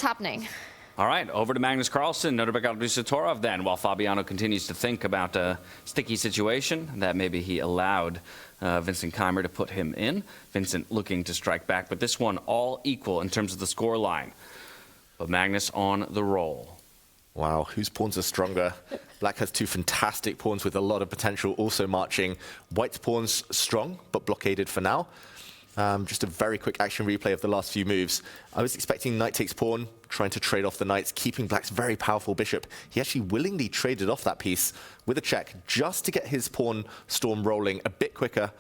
what's happening? All right, over to Magnus Carlsen, Nodirbek Abdusattorov then, while Fabiano continues to think about a sticky situation that maybe he allowed Vincent Keimer to put him in. Vincent looking to strike back, but this one all equal in terms of the score line. But Magnus on the roll. Wow, whose pawns are stronger? Black has two fantastic pawns with a lot of potential also marching. White's pawns strong, but blockaded for now. Just a very quick action replay of the last few moves. I was expecting knight takes pawn, trying to trade off the knights, keeping Black's very powerful bishop. He actually willingly traded off that piece with a check just to get his pawn storm rolling a bit quicker.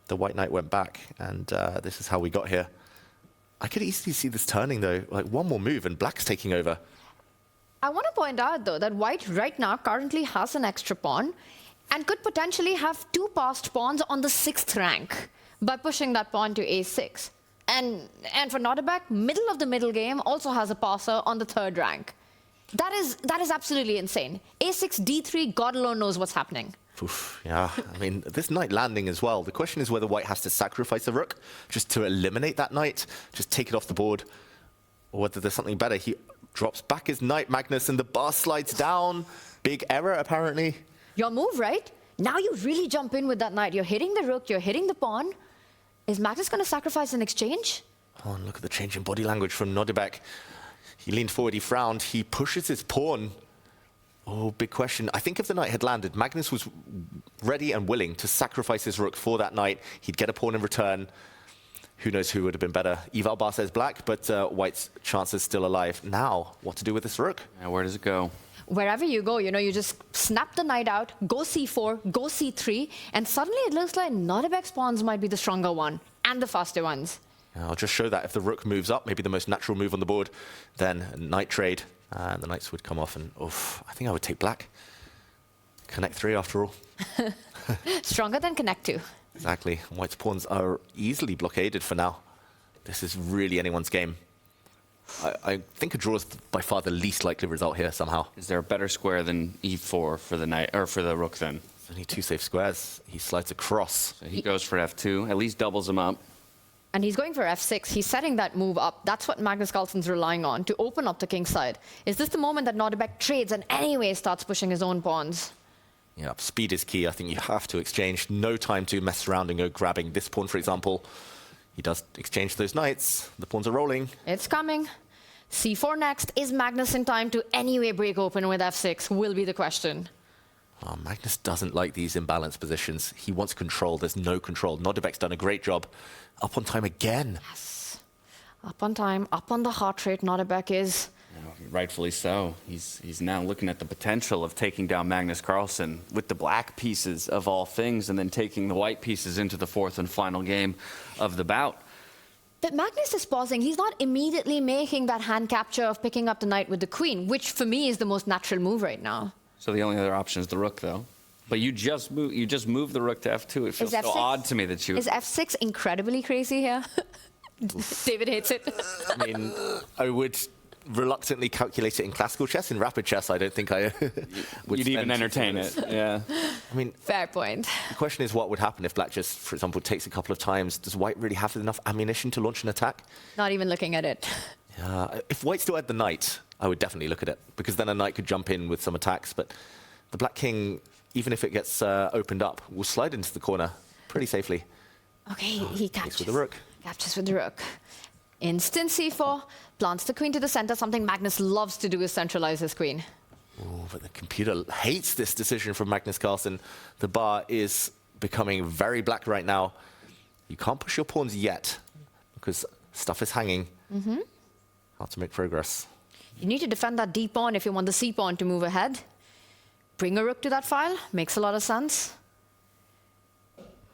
The white knight went back, and this is how we got here. I could easily see this turning, though. Like, one more move, and Black's taking over. I want to point out, though, that white right now currently has an extra pawn and could potentially have two passed pawns on the 6th rank by pushing that pawn to a6. And for Nodirbek, middle of the middle game also has a passer on the 3rd rank. That is absolutely insane. a6, d3, God alone knows what's happening. Oof, yeah, I mean, this knight landing as well. The question is whether white has to sacrifice the rook just to eliminate that knight, just take it off the board, or whether there's something better. He drops back his knight, Magnus, and the bar slides down. Big error, apparently. Your move, right? Now you really jump in with that knight. You're hitting the rook, you're hitting the pawn. Is Magnus going to sacrifice in exchange? Oh, and look at the change in body language from Nodirbek. He leaned forward, he frowned, he pushes his pawn. Oh, big question. I think if the knight had landed, Magnus was ready and willing to sacrifice his rook for that knight. He'd get a pawn in return. Who knows who would have been better? Eval Bar says black, but white's chance is still alive. Now, what to do with this rook? Now, where does it go? Wherever you go, you just snap the knight out, go c4, go c3, and suddenly it looks like Nodirbek's pawns might be the stronger one, and the faster ones. I'll just show that if the rook moves up, maybe the most natural move on the board, then knight trade, and the knights would come off, and oof, I think I would take black. Connect 3 after all. Stronger than connect 2. Exactly. White's pawns are easily blockaded for now. This is really anyone's game. I think a draw is by far the least likely result here somehow. Is there a better square than e4 for the knight or for the rook then? There's only 2 safe squares. He slides across. So he goes for f2, at least doubles him up. And he's going for f6. He's setting that move up. That's what Magnus Carlsen's relying on, to open up the king's side. Is this the moment that Nodirbek trades and anyway starts pushing his own pawns? Yeah, speed is key. I think you have to exchange. No time to mess around and go grabbing this pawn, for example. He does exchange those knights. The pawns are rolling. It's coming. c4 next. Is Magnus in time to anyway break open with f6? Will be the question. Oh, Magnus doesn't like these imbalanced positions. He wants control. There's no control. Nodirbek's done a great job. Up on time again. Yes. Up on time, up on the heart rate, Nodirbek is. Rightfully so. He's now looking at the potential of taking down Magnus Carlsen with the black pieces of all things, and then taking the white pieces into the 4th and final game of the bout. But Magnus is pausing. He's not immediately making that hand capture of picking up the knight with the queen, which for me is the most natural move right now. So the only other option is the rook, though. But you just move the rook to f2. It feels so odd to me that you... Is f6 incredibly crazy here? David hates it. I mean, I would reluctantly calculate it in classical chess. In rapid chess, I don't think I would You'd even entertain it, yeah. I mean... Fair point. The question is, what would happen if black just, for example, takes a couple of times? Does white really have enough ammunition to launch an attack? Not even looking at it. Yeah, if white still had the knight, I would definitely look at it, because then a knight could jump in with some attacks, but the black king, even if it gets opened up, will slide into the corner pretty safely. Okay, he captures with the rook. Captures with the rook. Instant c4, plants the queen to the center. Something Magnus loves to do is centralize his queen. Oh, but the computer hates this decision from Magnus Carlsen. The bar is becoming very black right now. You can't push your pawns yet, because stuff is hanging. Hard to make progress. You need to defend that d pawn if you want the c pawn to move ahead. Bring a rook to that file. Makes a lot of sense.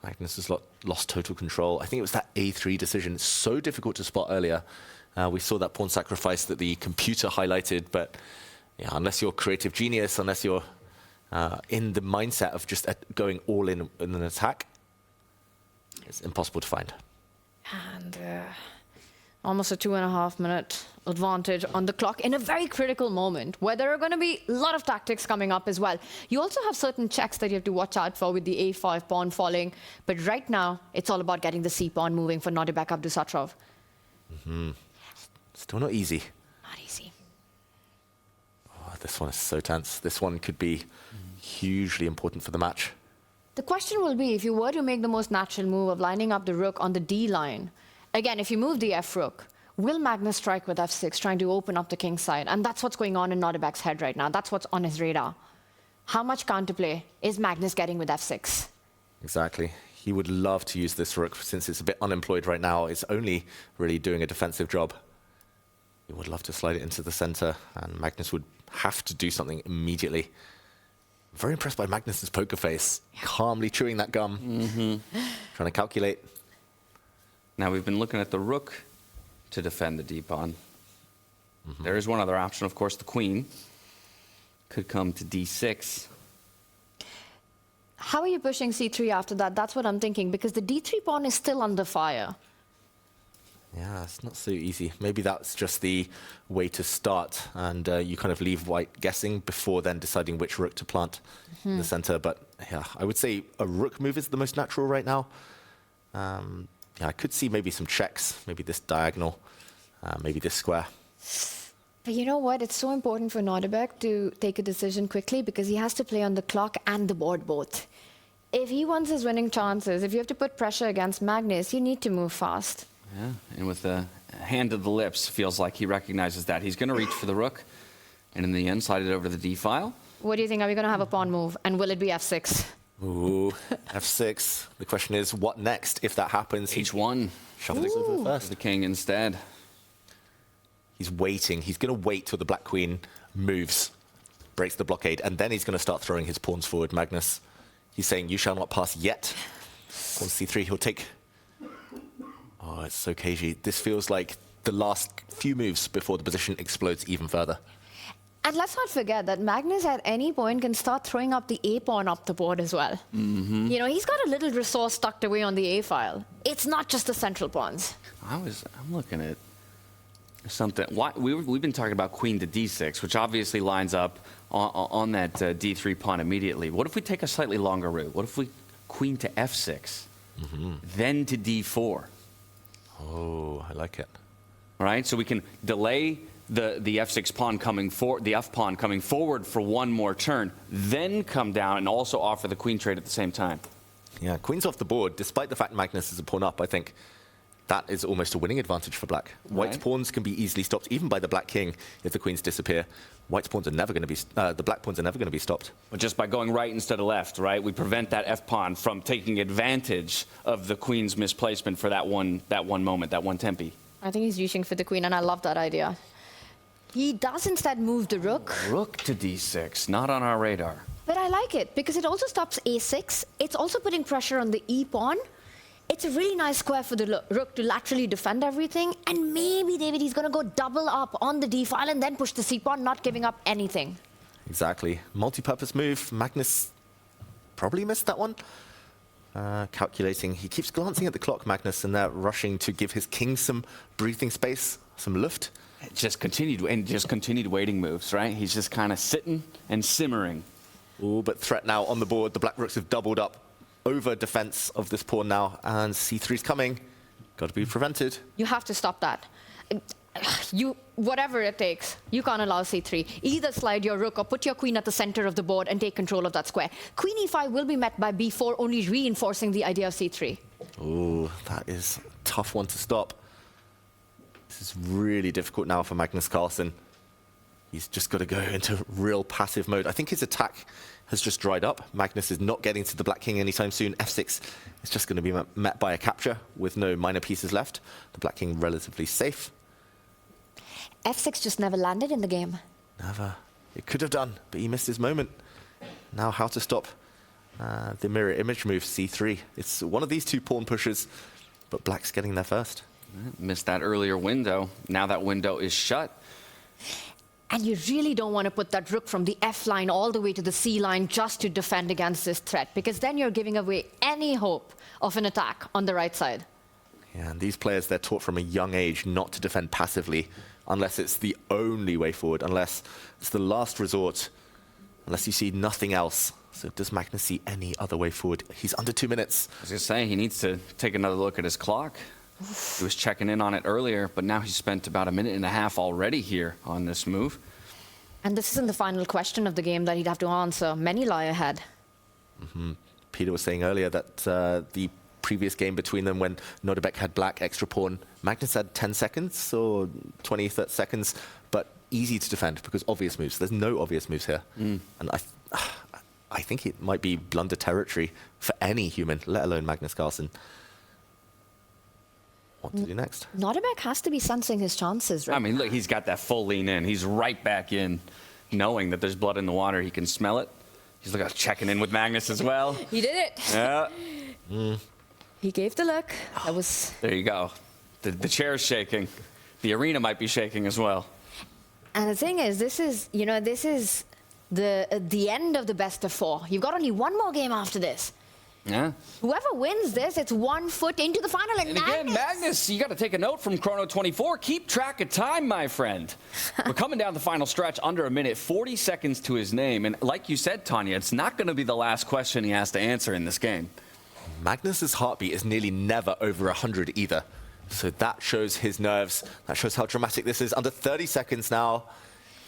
Magnus has lost total control. I think it was that a3 decision. It's so difficult to spot earlier. We saw that pawn sacrifice that the computer highlighted, but yeah, unless you're a creative genius, unless you're in the mindset of just going all in an attack, it's impossible to find. And almost a 2.5 minute advantage on the clock in a very critical moment where there are going to be a lot of tactics coming up as well. You also have certain checks that you have to watch out for with the a5 pawn falling. But right now, it's all about getting the c pawn moving for Nodirbek Abdusattorov. Still not easy. Not easy. this one is so tense. This one could be hugely important for the match. The question will be, if you were to make the most natural move of lining up the rook on the D line, again, if you move the F rook, will Magnus strike with F6, trying to open up the king side? And that's what's going on in Nodirbek's head right now. That's what's on his radar. How much counterplay is Magnus getting with F6? Exactly. He would love to use this rook, since it's a bit unemployed right now. It's only really doing a defensive job. He would love to slide it into the center, and Magnus would have to do something immediately. Very impressed by Magnus's poker face, calmly chewing that gum, trying to calculate. Now we've been looking at the rook to defend the d-pawn. There is one other option, of course, the queen could come to d6. How are you pushing c3 after that? That's what I'm thinking, because the d3 pawn is still under fire. Yeah, it's not so easy. Maybe that's just the way to start, and you kind of leave white guessing before then deciding which rook to plant in the center. But yeah, I would say a rook move is the most natural right now. Yeah, I could see maybe some checks, maybe this diagonal, maybe this square. But you know what? It's so important for Nodirbek to take a decision quickly, because he has to play on the clock and the board both. If he wants his winning chances, if you have to put pressure against Magnus, you need to move fast. Yeah, and with the hand to the lips, feels like he recognizes that. He's going to reach for the rook, and in the end, slide it over to the d file. What do you think? Are we going to have a pawn move? And will it be f6? Ooh, f6. The question is, what next if that happens? h1. Shuffle it over first. The king instead. He's waiting. He's going to wait till the black queen moves, breaks the blockade, and then he's going to start throwing his pawns forward, Magnus. He's saying, you shall not pass yet. Pawn c3, he'll take... Oh, it's so cagey. This feels like the last few moves before the position explodes even further. And let's not forget that Magnus at any point can start throwing up the A pawn up the board as well. You know, he's got a little resource tucked away on the A file. It's not just the central pawns. I'm looking at something. We've been talking about queen to d6, which obviously lines up on that d3 pawn immediately. What if we take a slightly longer route? What if we queen to f6, then to d4? Oh, I like it. All right, so we can delay the f6 pawn coming forward, the f pawn coming forward for one more turn, then come down and also offer the queen trade at the same time. Yeah, queen's off the board. Despite the fact Magnus is a pawn up, I think that is almost a winning advantage for black. White's pawns can be easily stopped, even by the black king, if the queens disappear. White's pawns are never going to be, the black pawns are never going to be stopped. But just by going right instead of left, right, we prevent that f pawn from taking advantage of the queen's misplacement for that one moment, that one tempi. I think he's reaching for the queen, and I love that idea. He does instead move the rook. Rook to d6, not on our radar. But I like it, because it also stops a6. It's also putting pressure on the e pawn. It's a really nice square for the rook to laterally defend everything. And maybe, David, he's going to go double up on the d file and then push the c pawn, not giving up anything. Exactly. Multi-purpose move. Magnus probably missed that one. Calculating. He keeps glancing at the clock, Magnus, and they're rushing to give his king some breathing space, some luft. Just continued waiting moves, right? He's just kind of sitting and simmering. Ooh, but threat now on the board. The black rooks have doubled up over defense of this pawn now, and c3's coming. Got to be prevented. You have to stop that. Whatever it takes, you can't allow c3. Either slide your rook or put your queen at the center of the board and take control of that square. Queen e5 will be met by b4, only reinforcing the idea of c3. Ooh, that is a tough one to stop. This is really difficult now for Magnus Carlsen. He's just got to go into real passive mode. I think his attack has just dried up. Magnus is not getting to the black king anytime soon. f6 is just going to be met by a capture with no minor pieces left. The black king relatively safe. f6 just never landed in the game. Never. It could have done, but he missed his moment. Now how to stop the mirror image move, c3. It's one of these two pawn pushes, but black's getting there first. Missed that earlier window. Now that window is shut. And you really don't want to put that rook from the f line all the way to the c line just to defend against this threat, because then you're giving away any hope of an attack on the right side. Yeah, and these players, they're taught from a young age not to defend passively unless it's the only way forward, unless it's the last resort, unless you see nothing else. So does Magnus see any other way forward? He's under 2 minutes. I was just saying, he needs to take another look at his clock. He was checking in on it earlier, but now he's spent about a minute and a half already here on this move. And this isn't the final question of the game that he'd have to answer. Many lie ahead. Peter was saying earlier that the previous game between them when Nodirbek had black extra pawn, Magnus had 10 seconds or 20, 30 seconds, but easy to defend because obvious moves. There's no obvious moves here. And I think it might be blunder territory for any human, let alone Magnus Carlsen. What to do next? Nodirbek has to be sensing his chances, right? I mean, look, he's got that full lean in. He's right back in, knowing that there's blood in the water. He can smell it. He's checking in with Magnus as well. He did it. Yeah. He gave the look. That was... There you go. The chair's shaking. The arena might be shaking as well. And the thing is, this is the end of the best of 4. You've got only one more game after this. Yeah. Whoever wins this, it's 1 foot into the final. And again, Magnus, you got to take a note from Chrono 24. Keep track of time, my friend. We're coming down the final stretch, under a minute, 40 seconds to his name. And like you said, Tanya, it's not going to be the last question he has to answer in this game. Magnus's heartbeat is nearly never over 100 either. So that shows his nerves. That shows how dramatic this is. Under 30 seconds now.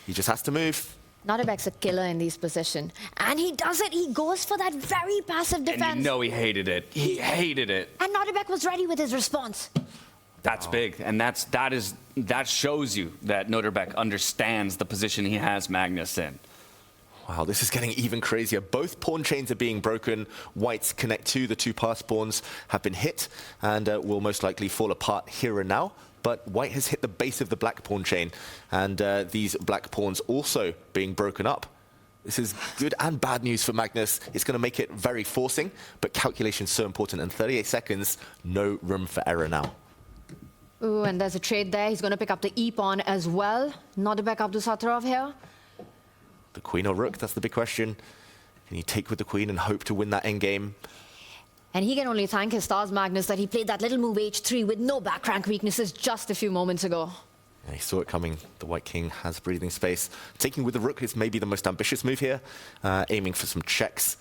He just has to move. Nodirbek's a killer in these positions. And he does it. He goes for that very passive defense. And you know he hated it. He hated it. And Nodirbek was ready with his response. That's big. And that shows you that Nodirbek understands the position he has Magnus in. Wow, this is getting even crazier. Both pawn chains are being broken. White's connect 2, the 2 pass pawns have been hit and will most likely fall apart here and now. But white has hit the base of the black pawn chain, and these black pawns also being broken up. This is good and bad news for Magnus. It's going to make it very forcing, but calculation's so important. And 38 seconds, no room for error now. Ooh, and there's a trade there. He's going to pick up the e-pawn as well. Nodirbek Abdusattorov here. The queen or rook, that's the big question. Can you take with the queen and hope to win that endgame? And he can only thank his stars, Magnus, that he played that little move h3 with no back rank weaknesses just a few moments ago. Yeah, he saw it coming. The white king has breathing space. Taking with the rook is maybe the most ambitious move here, aiming for some checks.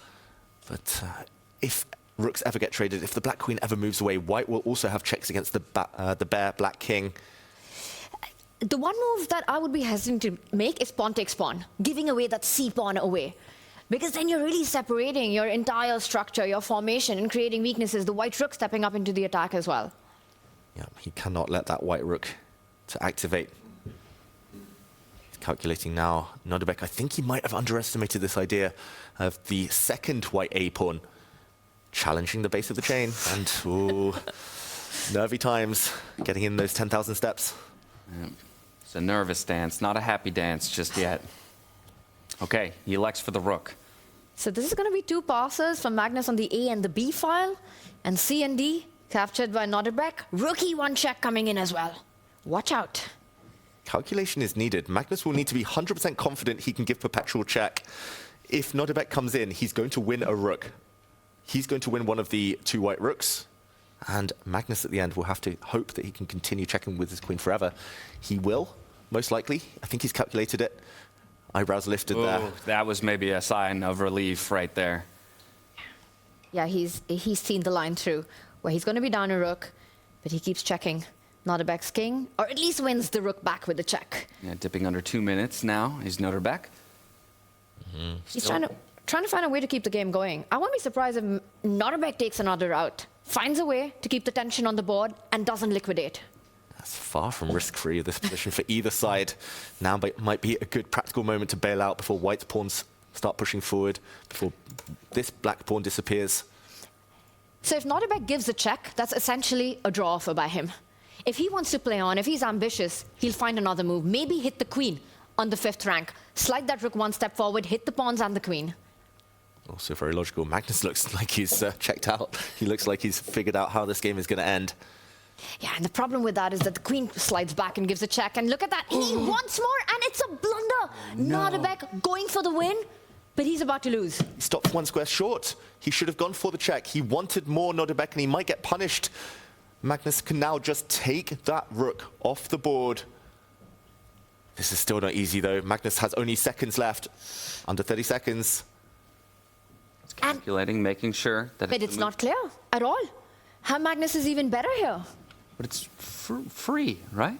But if rooks ever get traded, if the black queen ever moves away, white will also have checks against the bare black king. The one move that I would be hesitant to make is pawn takes pawn, giving away that c-pawn away. Because then you're really separating your entire structure, your formation, and creating weaknesses. The white rook stepping up into the attack as well. Yeah, he cannot let that white rook to activate. He's calculating now. Nodirbek, I think he might have underestimated this idea of the second white a-pawn challenging the base of the chain. And, ooh, nervy times, getting in those 10,000 steps. Yeah. It's a nervous dance, not a happy dance just yet. Okay, he elects for the rook. So this is going to be 2 passes from Magnus on the A and the B file, and C and D captured by Nodirbek. Rook E1 check coming in as well. Watch out. Calculation is needed. Magnus will need to be 100% confident he can give perpetual check. If Nodirbek comes in, he's going to win a rook. He's going to win one of the 2 white rooks. And Magnus at the end will have to hope that he can continue checking with his queen forever. He will, most likely. I think he's calculated it. Eyebrows lifted there. That was maybe a sign of relief right there. Yeah, he's seen the line through, where he's going to be down a rook, but he keeps checking Nodirbek's king, or at least wins the rook back with the check. Yeah, dipping under 2 minutes now is Nodirbek. He's trying to find a way to keep the game going. I won't be surprised if Nodirbek takes another route, finds a way to keep the tension on the board, and doesn't liquidate. That's far from risk-free, this position for either side. Now might be a good practical moment to bail out before white's pawns start pushing forward, before this black pawn disappears. So if Nodirbek gives a check, that's essentially a draw offer by him. If he wants to play on, if he's ambitious, he'll find another move. Maybe hit the queen on the 5th rank. Slide that rook 1 step forward, hit the pawns and the queen. Also very logical. Magnus looks like he's checked out. He looks like he's figured out how this game is going to end. Yeah, and the problem with that is that the queen slides back and gives a check. And look at that, he once more, and it's a blunder. No. Nodirbek going for the win, but he's about to lose. He stopped 1 square short. He should have gone for the check. He wanted more Nodirbek, and he might get punished. Magnus can now just take that rook off the board. This is still not easy, though. Magnus has only seconds left. Under 30 seconds. Calculating, making sure that But it's not clear at all how Magnus is even better here. But it's free, right?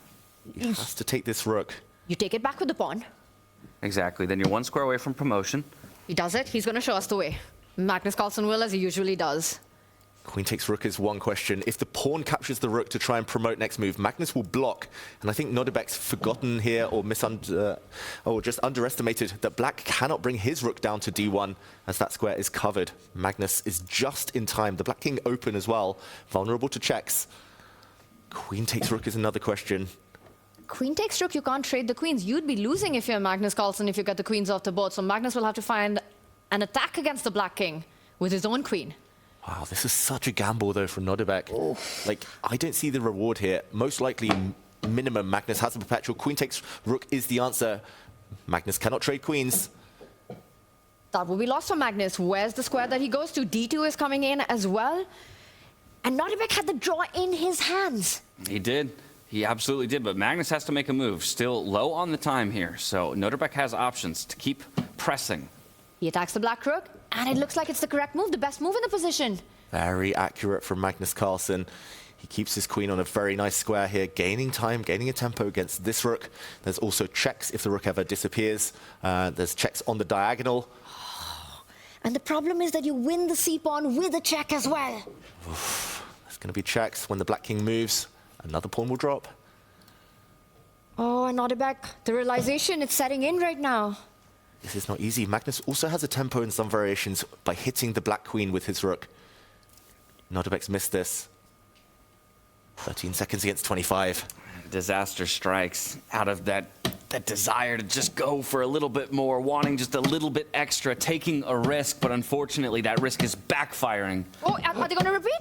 He has to take this rook. You take it back with the pawn. Exactly. Then you're one square away from promotion. He does it. He's going to show us the way. Magnus Carlsen will, as he usually does. Queen takes rook is one question. If the pawn captures the rook to try and promote next move, Magnus will block. And I think Nodirbek's forgotten here or just underestimated that black cannot bring his rook down to d1 as that square is covered. Magnus is just in time. The black king open as well, vulnerable to checks. Queen takes rook is another question. Queen takes rook, you can't trade the queens. You'd be losing if you're Magnus Carlsen if you get the queens off the board. So Magnus will have to find an attack against the black king with his own queen. Wow, this is such a gamble, though, from Nodirbek. Like, I don't see the reward here. Most likely, minimum, Magnus has a perpetual. Queen takes rook is the answer. Magnus cannot trade queens. That will be lost for Magnus. Where's the square that he goes to? D2 is coming in as well. And Nodirbek had the draw in his hands. He did. He absolutely did, but Magnus has to make a move. Still low on the time here, so Nodirbek has options to keep pressing. He attacks the black rook, and it looks like it's the correct move, the best move in the position. Very accurate from Magnus Carlsen. He keeps his queen on a very nice square here, gaining time, gaining a tempo against this rook. There's also checks if the rook ever disappears. There's checks on the diagonal. And the problem is that you win the c-pawn with a check as well. There's going to be checks when the black king moves. Another pawn will drop. Oh, and Nodirbek, the realization it's setting in right now. This is not easy. Magnus also has a tempo in some variations by hitting the black queen with his rook. Nodirbek's missed this. 13 seconds against 25. Disaster strikes out of that desire to just go for a little bit more, wanting just a little bit extra, taking a risk, but unfortunately that risk is backfiring. Oh, are they going to repeat?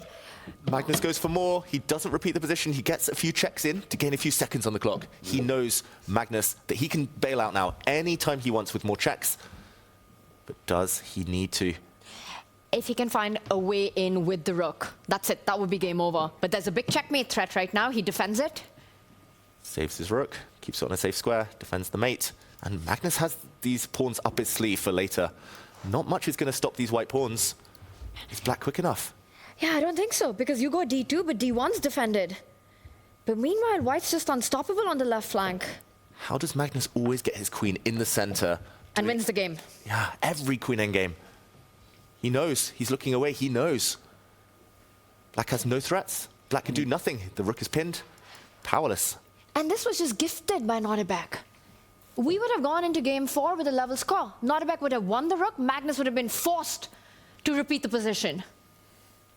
Magnus goes for more. He doesn't repeat the position. He gets a few checks in to gain a few seconds on the clock. He knows, Magnus, that he can bail out now anytime he wants with more checks. But does he need to? If he can find a way in with the rook, that's it. That would be game over. But there's a big checkmate threat right now. He defends it. Saves his rook, keeps it on a safe square, defends the mate. And Magnus has these pawns up his sleeve for later. Not much is going to stop these white pawns. Is black quick enough? Yeah, I don't think so, because you go d2, but d1's defended. But meanwhile, white's just unstoppable on the left flank. How does Magnus always get his queen in the center? And wins the game. Yeah, every queen endgame. He knows. He's looking away. He knows. Black has no threats. Black can do nothing. The rook is pinned. Powerless. And this was just gifted by Nodirbek. We would have gone into game 4 with a level score. Nodirbek would have won the rook. Magnus would have been forced to repeat the position.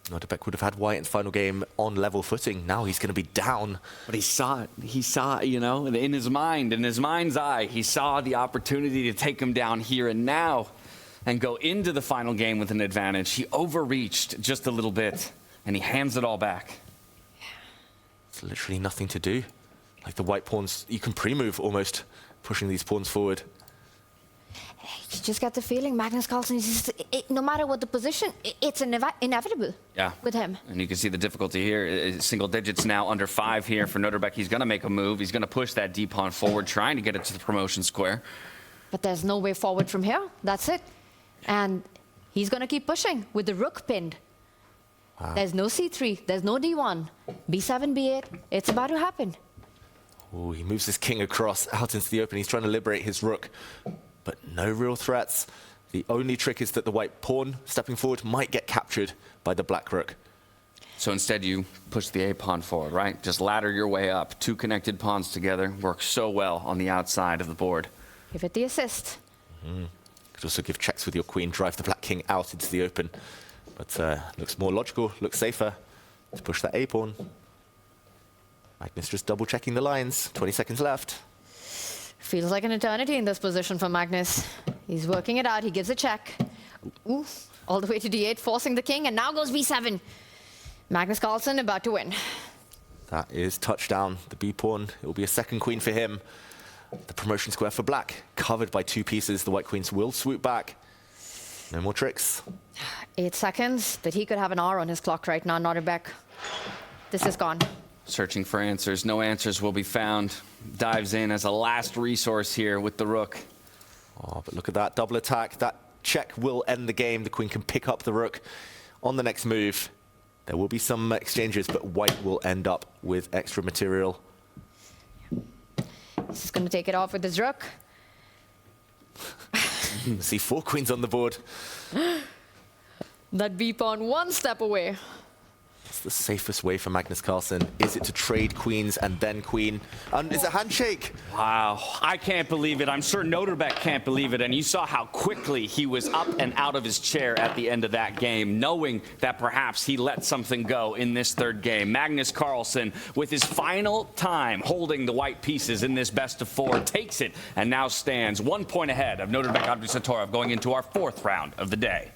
Nodirbek would have had white in the final game on level footing. Now he's going to be down. But he saw it. He saw it, you know, in his mind, in his mind's eye. He saw the opportunity to take him down here and now and go into the final game with an advantage. He overreached just a little bit, and he hands it all back. It's literally nothing to do. Like the white pawns, you can pre-move almost, pushing these pawns forward. You just get the feeling Magnus Carlsen is just, no matter what the position, it's inevitable with him. And you can see the difficulty here. Single digits now under 5 here for Nodirbek. He's going to make a move. He's going to push that d-pawn forward, trying to get it to the promotion square. But there's no way forward from here. That's it. And he's going to keep pushing with the rook pinned. Wow. There's no c3. There's no d1. b7, b8. It's about to happen. Oh, he moves his king across out into the open. He's trying to liberate his rook. But no real threats. The only trick is that the white pawn stepping forward might get captured by the black rook. So instead you push the a-pawn forward, right? Just ladder your way up. 2 connected pawns together work so well on the outside of the board. Give it the assist. Could also give checks with your queen, drive the black king out into the open. But looks more logical, looks safer to push that a-pawn. Magnus just double checking the lines. 20 seconds left. Feels like an eternity in this position for Magnus. He's working it out. He gives a check. Ooh, all the way to d8, forcing the king, and now goes b7. Magnus Carlsen about to win. That is touchdown. The b-pawn, it will be a second queen for him. The promotion square for black, covered by 2 pieces. The white queens will swoop back. No more tricks. 8 seconds, but he could have an hour on his clock right now, Nodirbek. This is gone. Searching for answers. No answers will be found. Dives in as a last resource here with the rook. Oh, but look at that double attack. That check will end the game. The queen can pick up the rook on the next move. There will be some exchanges, but white will end up with extra material. He's going to take it off with his rook. See 4 queens on the board. That B pawn one step away. It's the safest way for Magnus Carlsen. Is it to trade queens and then queen? And it's a handshake. Wow, I can't believe it. I'm sure Nodirbek can't believe it. And you saw how quickly he was up and out of his chair at the end of that game, knowing that perhaps he let something go in this third game. Magnus Carlsen, with his final time holding the white pieces in this best of 4, takes it and now stands 1 point ahead of Nodirbek Abdusattorov going into our 4th round of the day.